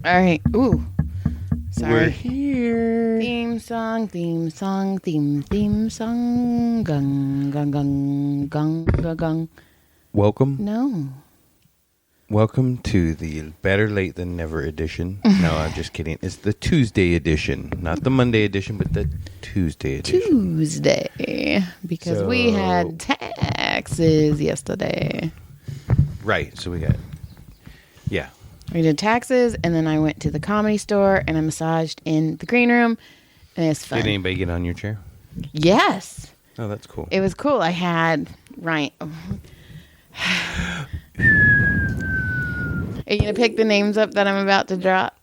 All right. Ooh. Sorry. We're here. Theme song. Theme song. Gung, gung, gung, gung, gung, gung. Welcome. No. Welcome to the Better Late Than Never edition. No, I'm just kidding. It's the Tuesday edition. Not the Monday edition, but the Tuesday edition. Tuesday. Because we had taxes yesterday. Right. So we got... Yeah. We did taxes, and then I went to the Comedy Store, and I massaged in the green room, and it's fun. Did anybody get on your chair? Yes. Oh, that's cool. It was cool. I had... Right. Are you going to pick the names up that I'm about to drop?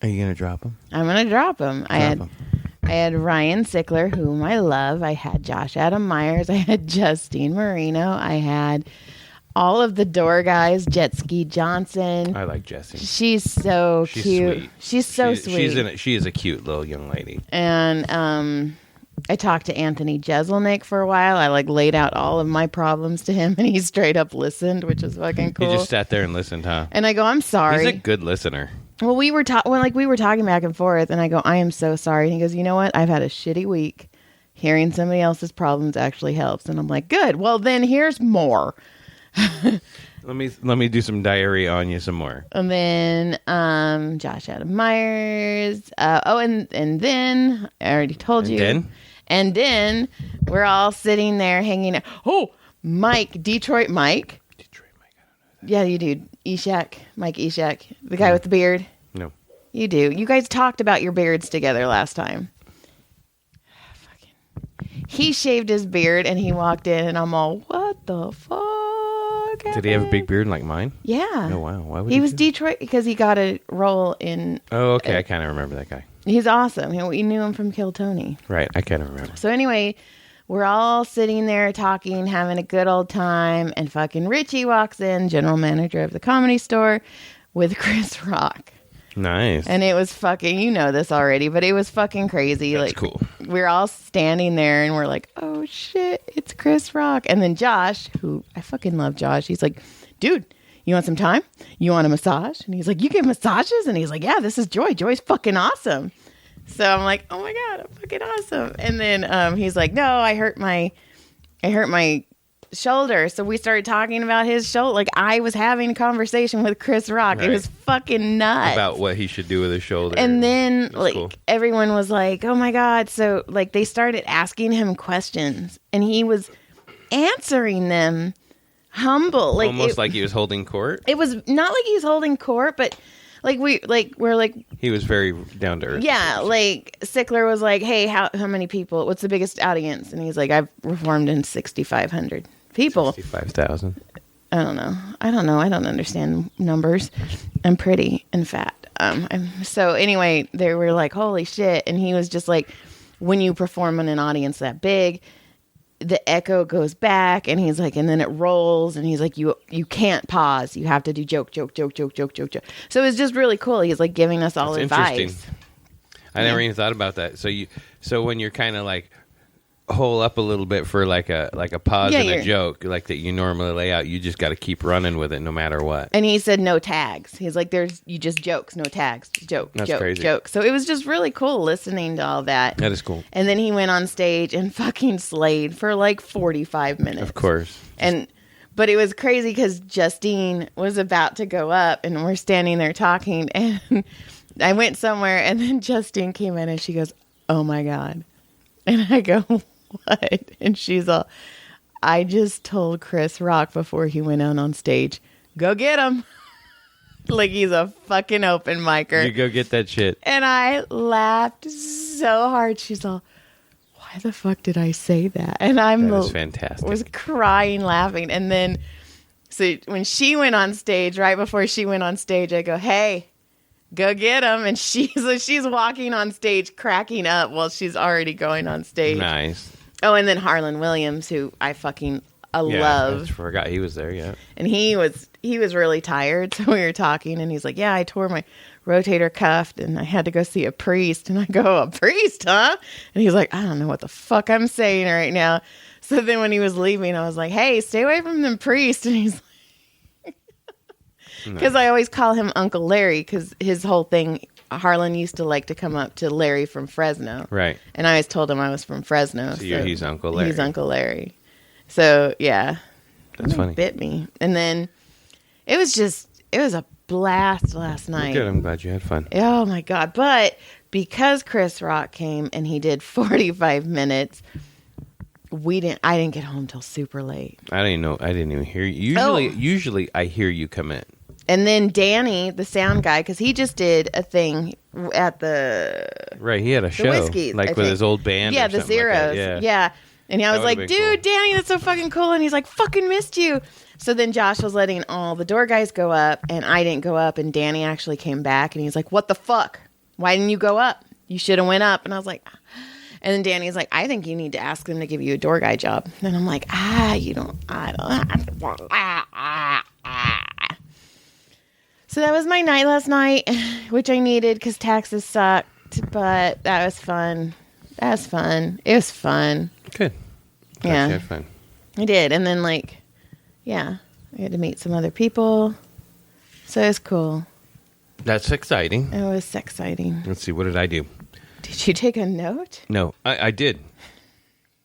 Are you going to drop them? I'm going to drop them. I had Ryan Sickler, whom I love. I had Josh Adam Myers. I had Justine Marino. I had all of the door guys. Jet Ski Johnson. I like Jessie. She's so cute. Sweet. She's so sweet. She is a cute little young lady. And I talked to Anthony Jeselnik for a while. I laid out all of my problems to him, and he straight up listened, which was fucking cool. He just sat there and listened, huh? And I go, I'm sorry. He's a good listener. Well, we were talking back and forth, and I go, I am so sorry. And he goes, you know what? I've had a shitty week. Hearing somebody else's problems actually helps. And I'm like, good. Well, then here's more. Let me do some diarrhea on you some more. And then Josh Adam Myers. And then I already told you. And then we're all sitting there hanging out. Oh, Mike, Detroit Mike. I don't know that. Yeah, you do. Mike Eshak, the guy with the beard. No. You do. You guys talked about your beards together last time. He shaved his beard and he walked in and I'm all, what the fuck? Did he have a big beard like mine? Yeah. Oh, wow. Why would he was Detroit because he got a role in... Oh, okay. I kind of remember that guy. He's awesome. We knew him from Kill Tony. Right. I kind of remember. So anyway, we're all sitting there talking, having a good old time, and fucking Richie walks in, general manager of the Comedy Store, with Chris Rock. Nice. And it was fucking, you know this already, but it was fucking crazy. That's cool. We're all standing there and we're like, oh shit, it's Chris Rock. And then Josh, who I fucking love Josh, he's like, dude, you want some time? You want a massage? And he's like, you give massages? And he's like, yeah, this is Joy. Joy's fucking awesome. So I'm like, oh my God, I'm fucking awesome. And then he's like, no, I hurt my shoulder. So we started talking about his shoulder. Like I was having a conversation with Chris Rock. Right. It was fucking nuts. About what he should do with his shoulder. And then cool. Everyone was like, oh my God. So they started asking him questions and he was answering them humble. Almost like he was holding court? It was not like he was holding court, but he was very down to earth. Yeah, Sickler was like, hey, how many people? What's the biggest audience? And he's like, I've performed in 6,500 people. 65,000. I don't know. I don't understand numbers. I'm pretty and fat. So anyway, they were like, holy shit. And he was just like, when you perform in an audience that big, the echo goes back and he's like, and then it rolls and he's like, you can't pause. You have to do joke. So it was just really cool. He's like giving us all advice. Interesting. I never even thought about that. So when you're kind of like hole up a little bit for like a pause and a joke like that you normally lay out, you just got to keep running with it no matter what. And he said no tags. He's like, you just jokes, no tags, joke. So it was just really cool listening to all that. That is cool. And then he went on stage and fucking slayed for like 45 minutes. Of course. But it was crazy because Justine was about to go up and we're standing there talking and I went somewhere and then Justine came in and she goes, oh my God. And I go, what? And she's all, I just told Chris Rock before he went out on stage, go get him. Like he's a fucking open micer. You go get that shit. And I laughed so hard. She's all, why the fuck did I say that? And that is fantastic. Was crying laughing. And then, so when she went on stage, right before she went on stage, I go, hey, go get him. And she's walking on stage cracking up while she's already going on stage. Nice. Oh, and then Harlan Williams, who I fucking love. I forgot he was there, yeah. And he was really tired, so we were talking, and he's like, yeah, I tore my rotator cuff, and I had to go see a priest. And I go, a priest, huh? And he's like, I don't know what the fuck I'm saying right now. So then when he was leaving, I was like, hey, stay away from them priests. And he's like, Because I always call him Uncle Larry because his whole thing, Harlan used to like to come up to Larry from Fresno. Right. And I always told him I was from Fresno. So he's Uncle Larry. He's Uncle Larry. So, yeah. That's funny. Bit me. And then it was a blast last night. Good. I'm glad you had fun. Oh, my God. But because Chris Rock came and he did 45 minutes, I didn't get home till super late. I didn't even hear you. Usually I hear you come in. And then Danny, the sound guy, because he just did a thing at the... Right, he had a show. Whiskey, like with his old band Yeah, or the something Zeros. Like yeah. And I was like, dude, cool. Danny, that's so fucking cool. And he's like, fucking missed you. So then Josh was letting all the door guys go up, and I didn't go up. And Danny actually came back, and he's like, what the fuck? Why didn't you go up? You should have went up. And I was like... And then Danny's like, I think you need to ask them to give you a door guy job. And I'm like, you don't. So that was my night last night, which I needed because taxes sucked. But that was fun. It was fun. Good. Yeah. You had fun. I did. And then, I had to meet some other people. So it was cool. That's exciting. It was exciting. Let's see. What did I do? Did you take a note? No, I did.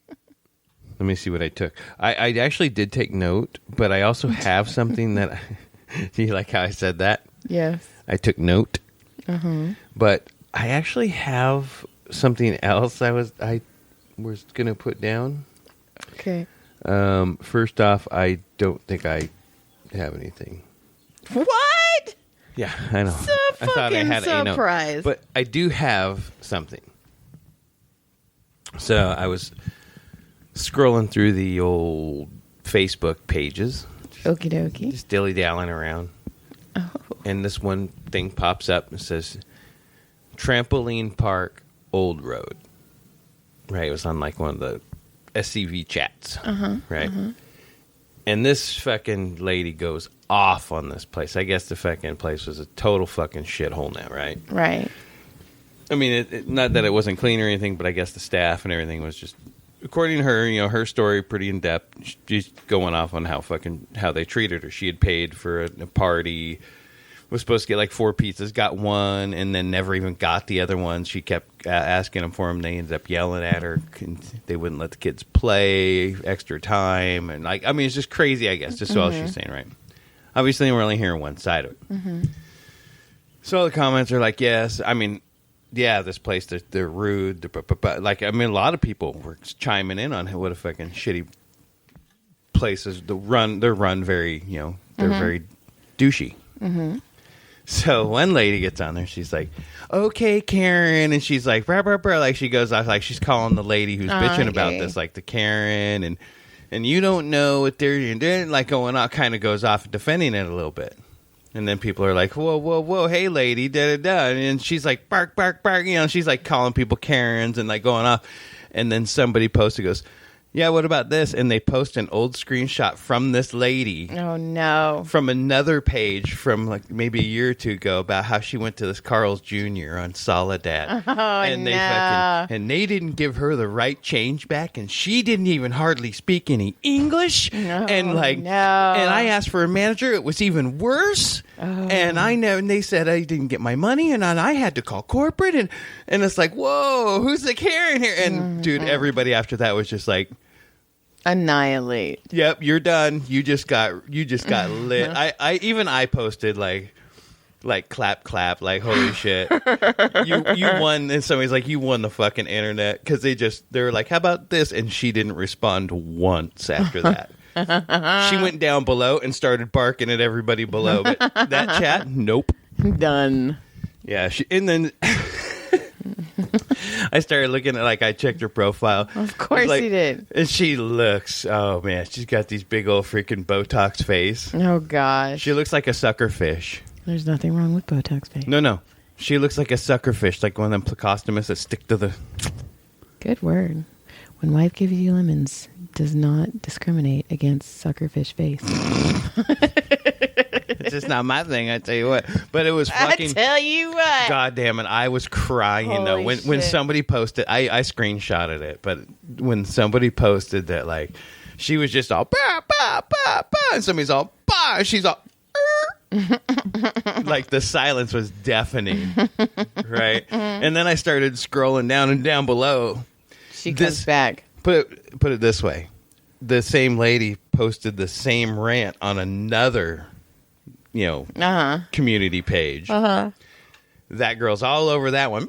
Let me see what I took. I actually did take note, but I also have something that... Do you like how I said that? Yes. I took note. Uh-huh. But I actually have something else I was going to put down. Okay. First off, I don't think I have anything. What? Yeah, I know. So I thought I had a surprise. But I do have something. So I was scrolling through the old Facebook pages. Okie dokie. Just dilly-dallying around. Oh. And this one thing pops up and says, Trampoline Park, Old Road. Right, it was on one of the SCV chats. Uh-huh. Right? Uh-huh. And this fucking lady goes off on this place. I guess the fucking place was a total fucking shithole now, right? Right. I mean, not that it wasn't clean or anything, but I guess the staff and everything was just, according to her, her story pretty in depth. She's going off on how they treated her. She had paid for a party, was supposed to get 4 pizzas, got one, and then never even got the other one. She kept asking them for them. They ended up yelling at her. They wouldn't let the kids play, extra time, and it's just crazy. I guess just all she's saying, right? Obviously, we're only hearing one side of it. Mm-hmm. So all the comments are like, yes, this place, they're rude. A lot of people were chiming in on what a fucking shitty place is. They're run very, they're very douchey. Mm-hmm. So one lady gets on there. She's like, okay, Karen. And she's like, brah, brah, brah. She goes off, she's calling the lady who's bitching about this, the Karen. And you don't know what they're going on, kind of goes off defending it a little bit. And then people are like, whoa, whoa, whoa, hey, lady, da-da-da. And she's like, bark, bark, bark. She's calling people Karens and going off. And then somebody posted, goes, yeah, what about this? And they post an old screenshot from this lady. Oh, no. From another page from maybe a year or two ago about how she went to this Carl's Jr. on Soledad. Oh, and they didn't give her the right change back, and she didn't even hardly speak any English. No, and no. And I asked for a manager. It was even worse. Oh. And they said I didn't get my money, and I had to call corporate. And it's like, whoa, who's the Karen here? And dude, everybody after that was just like, annihilate. Yep, you're done. You just got lit. I posted clap clap, holy shit. you won. And somebody's like, you won the fucking internet, because they were like, how about this? And she didn't respond once after that. She went down below and started barking at everybody below, but that chat, nope. Done. Yeah, and then I started looking at, I checked her profile. Of course you did. And she looks, oh man, she's got these big old freaking Botox face. Oh gosh. She looks like a sucker fish. There's nothing wrong with Botox face. No. She looks like a sucker fish, like one of them plecostomus that stick to the... Good word. When wife gives you lemons, does not discriminate against suckerfish face. It's just not my thing, I tell you what. But it was fucking... I tell you what. God damn it. I was crying, though. When somebody posted... I screenshotted it, but when somebody posted that, she was just all... Bah, bah, bah, bah, and somebody's all... Bah, and she's all... Like the silence was deafening, right? And then I started scrolling down and down below. She comes back. Put it this way. The same lady posted the same rant on another, community page. That girl's all over that one.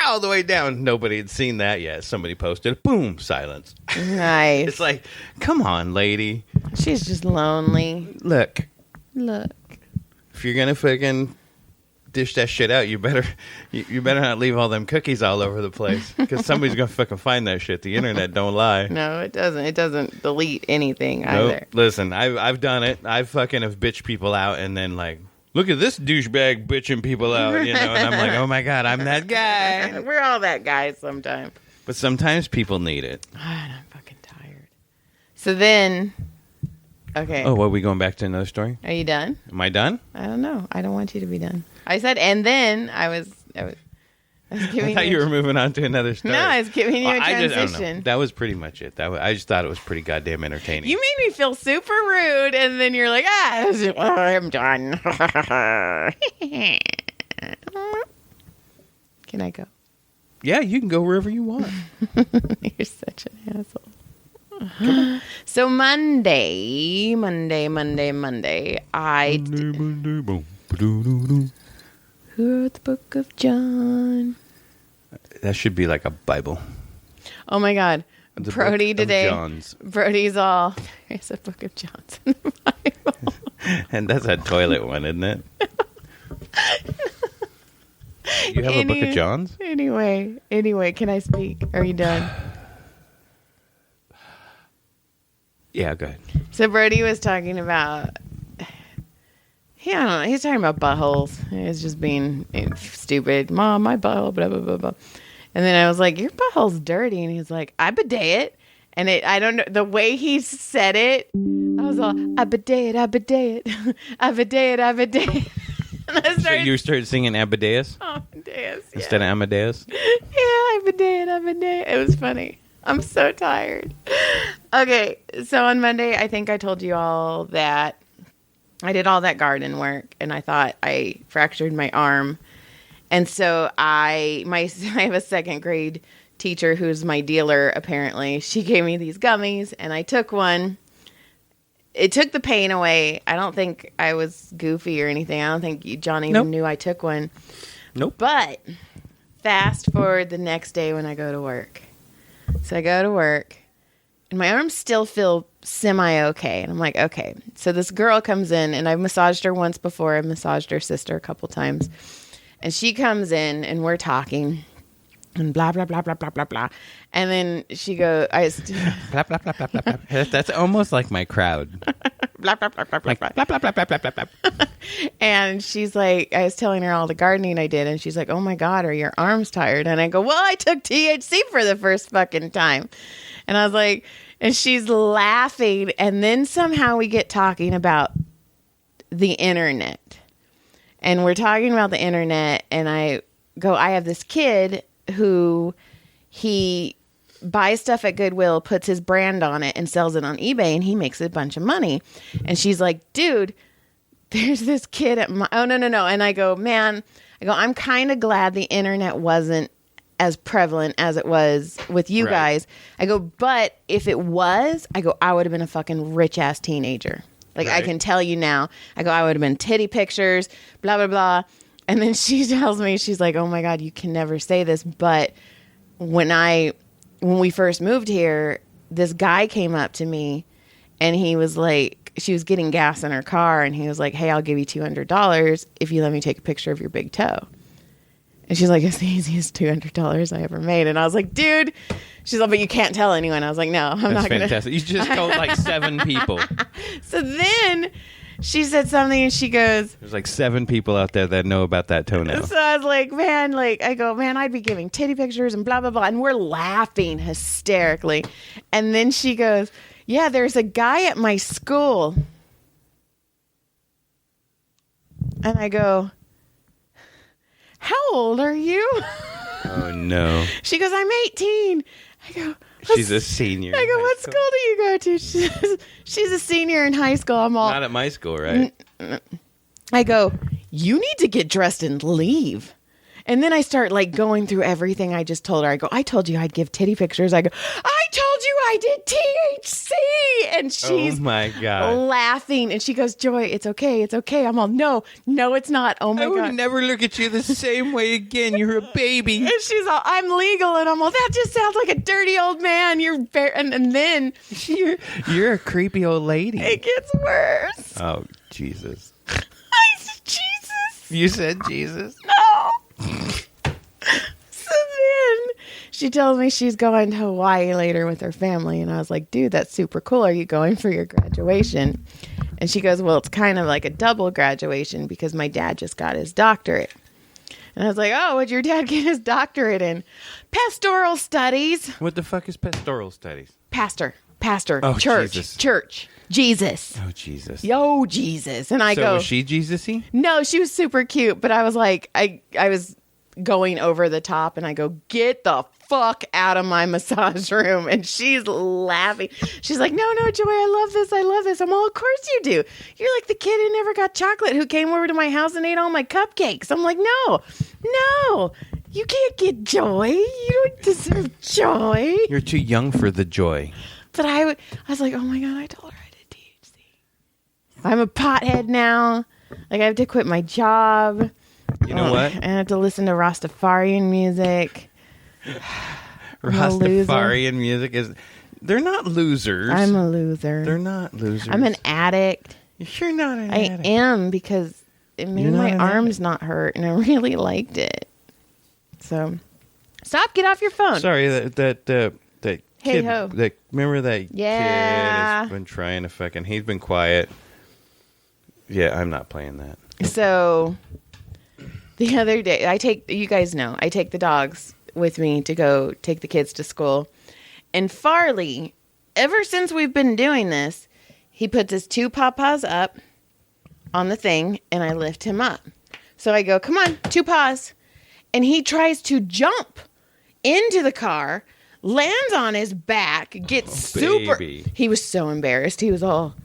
All the way down. Nobody had seen that yet. Somebody posted. Boom. Silence. Nice. It's like, come on, lady. She's just lonely. Look. If you're going to fucking dish that shit out, you better not leave all them cookies all over the place. Because somebody's going to fucking find that shit. The internet don't lie. No, it doesn't. It doesn't delete anything either. Nope. Listen, I've done it. I've fucking have bitched people out and then like, look at this douchebag bitching people out, and I'm like, oh my God, I'm that guy. We're all that guy sometimes. But sometimes people need it. And I'm fucking tired. So then, okay. Oh, what, are we going back to another story? Are you done? Am I done? I don't know. I don't want you to be done. I said, and then I was giving I thought you were moving on to another story. No, I was giving you a transition. I don't know. That was pretty much it. I just thought it was pretty goddamn entertaining. You made me feel super rude, and then you're like, I'm done. Can I go? Yeah, you can go wherever you want. You're such an asshole. So Monday, I who wrote the book of John? That should be like a Bible. Oh my God. The Brody book of today. Johns. Brody's all, there's a book of John's in the Bible. And that's a toilet one, isn't it? You have a book of John's? Anyway, can I speak? Are you done? Yeah, go ahead. So Brody was talking about, I don't know, he's talking about buttholes. He's just being stupid. Mom, my butthole, blah, blah, blah, blah. And then I was like, your butthole's dirty. And he's like, I bidet it. And I don't know, the way he said it, I was all, I bidet it, I bidet it. I bidet it, I bidet it. And I started, So you started singing Amadeus? Amadeus, yeah. Instead of Amadeus? Yeah, I bidet it, I bidet it. It was funny. I'm so tired. Okay, so on Monday, I think I told you all that I did all that garden work, and I thought I fractured my arm. And so I have a second grade teacher who's my dealer, apparently. She gave me these gummies, and I took one. It took the pain away. I don't think I was goofy or anything. I don't think John even knew I took one. Nope. But fast forward the next day when I go to work. So I go to work, and my arms still feel semi-okay. And I'm like, okay. So this girl comes in, and I've massaged her once before. I've massaged her sister a couple times. And she comes in, and we're talking, and blah, blah, blah, blah, blah, blah, blah. And then she goes, blah, blah, blah, blah, blah, blah. That's almost like my crowd. blah, blah, blah, blah, blah, Like, blah. blah, blah, blah, blah, blah, blah, blah. And she's like, I was telling her all the gardening I did, and she's like, oh my God, are your arms tired? And I go, well, I took THC for the first fucking time. And I was like, and she's laughing. And then somehow we get talking about the internet. And we're talking about the internet, and I go, I have this kid who he buys stuff at Goodwill, puts his brand on it, and sells it on eBay, and he makes a bunch of money. And she's like, dude, there's this kid at my, oh, no. And I go, man, I'm kind of glad the internet wasn't as prevalent as it was with you guys. I go, but if it was, I would have been a fucking rich ass teenager. Like, I can tell you now. I go, I would have been titty pictures, blah, blah, blah. And then she tells me, she's like, oh my God, you can never say this. But when we first moved here, this guy came up to me, and he was like, she was getting gas in her car, and he was like, hey, I'll give you $200 if you let me take a picture of your big toe. And she's like, it's the easiest $200 I ever made. And I was like, dude, she's like, but you can't tell anyone. I was like, no, I'm not going to. Fantastic. You just told like 7 people. So then she said something, and she goes, There's like 7 people out there that know about that toenail. so I was like, man, like, I go, man, I'd be giving titty pictures and blah, blah, blah. And we're laughing hysterically. And then she goes, yeah, there's a guy at my school. And I go, how old are you? Oh, no. She goes, I'm 18. I go, She's a senior. I go, what school do you go to? She's a senior in high school. I'm all, Not at my school, right? I go, you need to get dressed and leave. And then I start like going through everything I just told her. I go, I told you I'd give titty pictures. I go, I told you I did THC. And she's oh my God. laughing. And she goes, Joy, it's okay. It's okay. I'm all, no, it's not. Oh my I would God. never look at you the same way again. You're a baby. And she's all, I'm legal. And I'm all, that just sounds like a dirty old man. You're very, and then You're a creepy old lady. it gets worse. Oh, Jesus. I said, Jesus. You said Jesus? No. So then she tells me she's going to Hawaii later with her family. And I was like, dude, that's super cool. Are you going for your graduation? And she goes, well, it's kind of like a double graduation because my dad just got his doctorate. And I was like, oh, what'd your dad get his doctorate in? Pastoral studies. What the fuck is pastoral studies? Pastor, Oh, church, Jesus. Jesus. Oh, Jesus. Yo, Jesus. And I So go, was she Jesus-y? no, she was super cute, but I was like, I was going over the top and I go, get the fuck out of my massage room. And she's laughing. She's like, no, Joy, I love this. I'm all, of course you do. You're like the kid who never got chocolate who came over to my house and ate all my cupcakes. I'm like, no, you can't get joy. You don't deserve joy. You're too young for the joy. But I was like, oh my God, I told her I did THC. I'm a pothead now. Like, I have to quit my job. You know what? I have to listen to Rastafarian music. Rastafarian music is... They're not losers. I'm a loser. They're not losers. I'm an addict. You're not an addict. I am because it made my arms not hurt, and I really liked it. So, stop. Get off your phone. Sorry, that Hey kid. ho. Remember that kid has been trying to fucking... He's been quiet. Yeah, I'm not playing that. So, the other day, I take the dogs with me to go take the kids to school. And Farley, ever since we've been doing this, he puts his two paws up on the thing, and I lift him up. So I go, come on, 2 paws. And he tries to jump into the car, lands on his back, gets super... Baby. He was so embarrassed. He was all,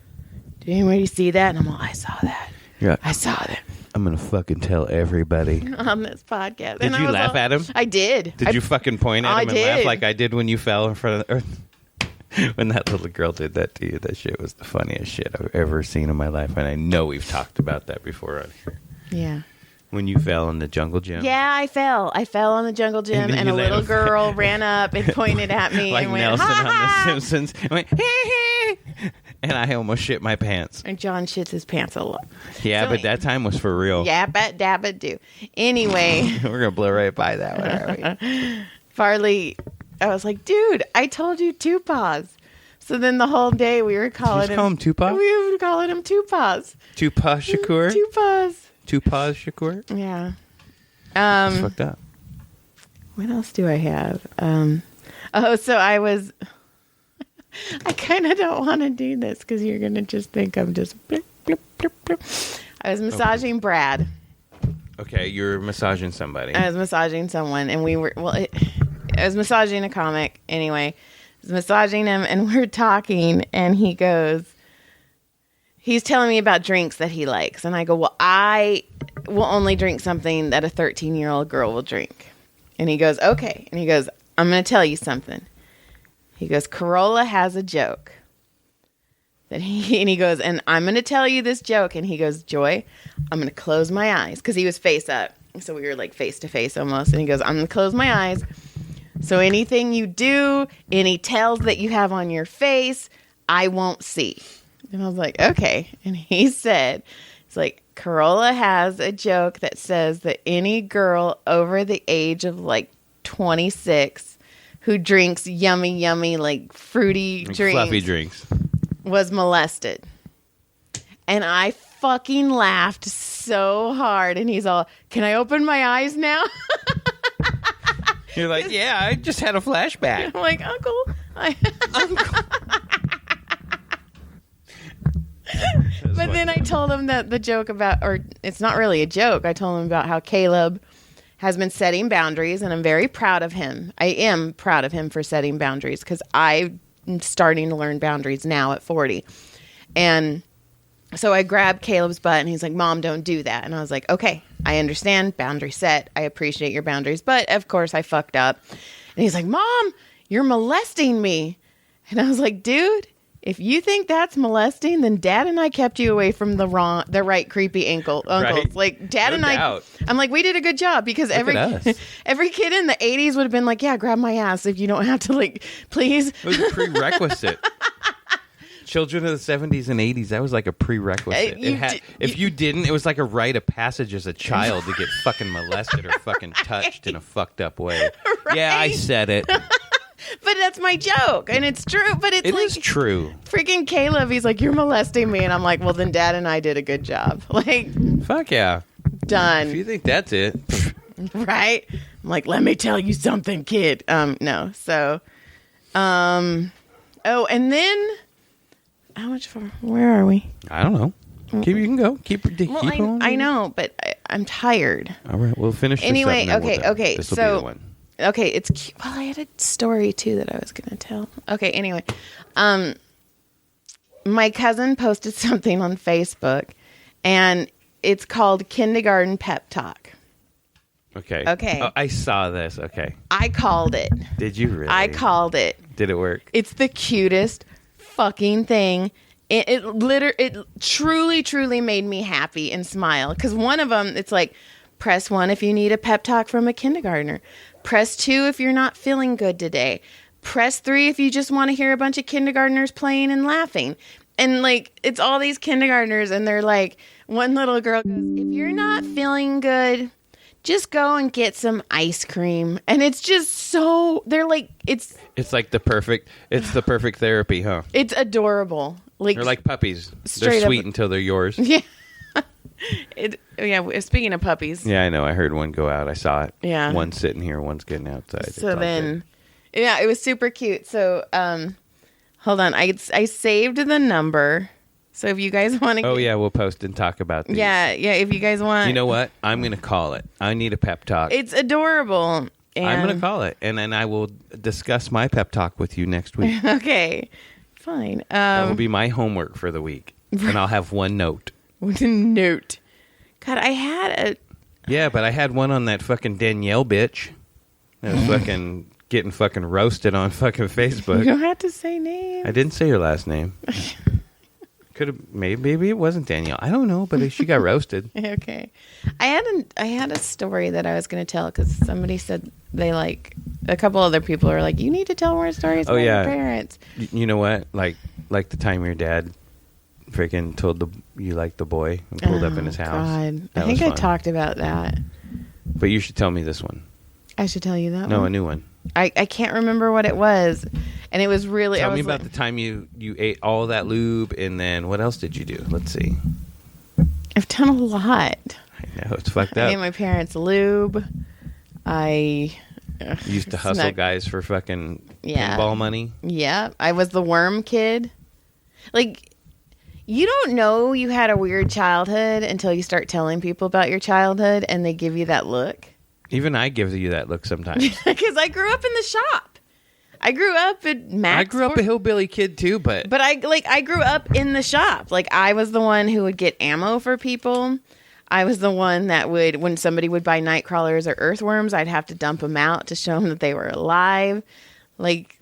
did anybody see that? And I'm all, I saw that. Yeah. I saw that. I'm going to fucking tell everybody. On this podcast. Did you laugh at him? I did. Did you fucking point at him and laugh did. like I did when you fell in front of... When that little girl did that to you, that shit was the funniest shit I've ever seen in my life. And I know we've talked about that before on here. Yeah. When you fell in the jungle gym. Yeah, I fell. I fell on the jungle gym, and a little girl ran up and pointed at me like and went, Nelson ha, on ha. The Simpsons. And went, hee hee. And I almost shit my pants. And John shits his pants a lot. Yeah, So but that time was for real. Yabba dabba do. Anyway, We're going to blow right by that one, aren't we? Farley, I was like, dude, I told you 2 paws. So then the whole day we were calling Did you call him Tupac? We were calling him 2 paws. Tupac Shakur? 2 paws. Tupac Shakur? Yeah. That's fucked up. What else do I have? So I was... I kind of don't want to do this because you're going to just think I'm just... Blip, blip, blip, blip. I was massaging Brad. Okay, you're massaging somebody. I was massaging someone, and we were... Well, I was massaging a comic. Anyway, I was massaging him, and we're talking, and he goes... He's telling me about drinks that he likes. And I go, well, I will only drink something that a 13-year-old girl will drink. And he goes, okay. And he goes, I'm going to tell you something. He goes, Corolla has a joke. And he goes, and I'm going to tell you this joke. And he goes, Joy, I'm going to close my eyes. Because he was face up. So we were like face to face almost. And he goes, I'm going to close my eyes. So anything you do, any tells that you have on your face, I won't see. And I was like, okay. And he said, it's like, Corolla has a joke that says that any girl over the age of like 26 who drinks yummy, like fruity Like drinks. Fluffy drinks. Was molested. And I fucking laughed so hard. And he's all, can I open my eyes now? You're like, yeah, I just had a flashback. I'm like, Uncle. But then I told him that the joke about, or it's not really a joke. I told him about how Caleb has been setting boundaries, and I'm very proud of him. I am proud of him for setting boundaries because I'm starting to learn boundaries now at 40. And So I grabbed Caleb's butt and he's like, Mom, don't do that. And I was like, okay, I understand. Boundary set. I appreciate your boundaries. But of course I fucked up. And he's like, Mom, you're molesting me. And I was like, dude, if you think that's molesting, then Dad and I kept you away from the right creepy uncles. Right. Like Dad No and doubt. I'm like, we did a good job because every kid in the 80s would have been like, yeah, grab my ass if you don't have to, like, please. It was a prerequisite. Children of the 70s and 80s, that was like a prerequisite. If you didn't, it was like a rite of passage as a child to get fucking molested or fucking touched in a fucked up way. Right. Yeah, I said it. But that's my joke, and it's true. But It is true. Freaking Caleb, he's like, you're molesting me, and I'm like, well, then Dad and I did a good job. Like, fuck yeah, done. If you think that's it, right? I'm like, let me tell you something, kid. No. So, oh, and then how much for? Where are we? I don't know. You can go. Keep on. I know, but I'm tired. All right, we'll finish. Anyway, this up and then okay. This will So, be the one. okay, it's cute. Well, I had a story too that I was going to tell. Okay, anyway, my cousin posted something on Facebook, and it's called Kindergarten Pep Talk. Okay. Okay. I saw this. Okay. I called it. Did you really? I called it. Did it work? It's the cutest fucking thing. It truly made me happy and smile. Because one of them, it's like, press 1 if you need a pep talk from a kindergartner. Press 2 if you're not feeling good today. Press 3 if you just want to hear a bunch of kindergartners playing and laughing. And like, it's all these kindergartners, and they're like, one little girl goes, if you're not feeling good, just go and get some ice cream. And it's just so, they're like, it's like the perfect therapy, huh? It's adorable. Like, they're like puppies. They're straight sweet up. Until they're yours. Yeah. Speaking of puppies. Yeah, I know. I heard one go out. I saw it. Yeah. One's sitting here. One's getting outside. So then, yeah, it was super cute. So, hold on. I saved the number. So if you guys want to. Oh, yeah. We'll post and talk about these. Yeah. If you guys want. You know what? I'm going to call it. I need a pep talk. It's adorable. And I'm going to call it. And then I will discuss my pep talk with you next week. Okay. Fine. That will be my homework for the week. And I'll have one note. Note. God, I had a. Yeah, but I had one on that fucking Danielle bitch. That was fucking getting fucking roasted on fucking Facebook. You don't have to say names. I didn't say her last name. Could have maybe it wasn't Danielle. I don't know, but she got roasted. Okay. I had a story that I was going to tell because somebody said they like a couple other people are like, you need to tell more stories about your parents. You know what? Like the time your dad freaking told you liked the boy and pulled up in his house. God. I think I talked about that. But you should tell me this one. I should tell you that one? No, a new one. I can't remember what it was. And it was really... Tell me about the time you ate all that lube, and then what else did you do? Let's see. I've done a lot. I know, it's fucked I up. ate my parents' lube. I... used to hustle guys for fucking pinball money. Yeah. I was the worm kid. Like... You don't know you had a weird childhood until you start telling people about your childhood and they give you that look. Even I give you that look sometimes. Because I grew up in the shop. I grew up at Max. I grew up a hillbilly kid too, but I grew up in the shop. Like I was the one who would get ammo for people. I was the one that would, when somebody would buy night crawlers or earthworms, I'd have to dump them out to show them that they were alive. Like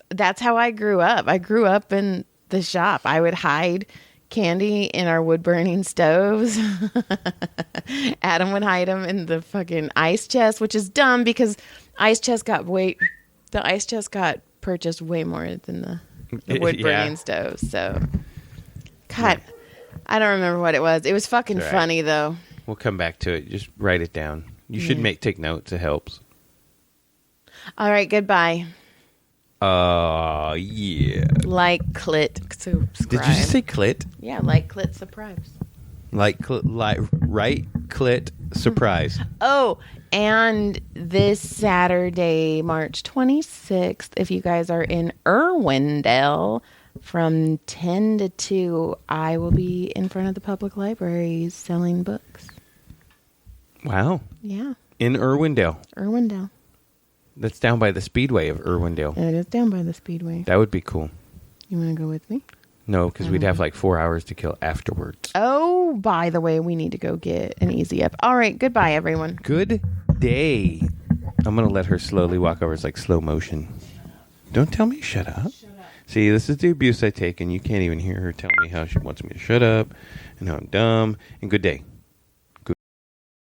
that's how I grew up. I grew up in the shop. I would hide candy in our wood burning stoves. Adam would hide them in the fucking ice chest, which is dumb because the ice chest got purchased way more than the wood burning stoves. So, God, I don't remember what it was. It was fucking funny though. We'll come back to it. Just write it down. You should take notes. It helps. All right. Goodbye. Yeah. Like clit subscribe. Did you just say clit? Yeah, like clit surprise. Right clit surprise. Oh, and this Saturday, March 26th, if you guys are in Irwindale, from 10 to 2, I will be in front of the public libraries selling books. Wow. Yeah. In Irwindale. Irwindale. That's down by the Speedway of Irwindale. It is down by the Speedway. That would be cool. You want to go with me? No, because we'd have like 4 hours to kill afterwards. Oh, by the way, we need to go get an easy up. All right, goodbye, everyone. Good day. I'm going to let her slowly walk over. It's like slow motion. Don't tell me shut up. See, this is the abuse I take, and you can't even hear her tell me how she wants me to shut up and how I'm dumb. And good day.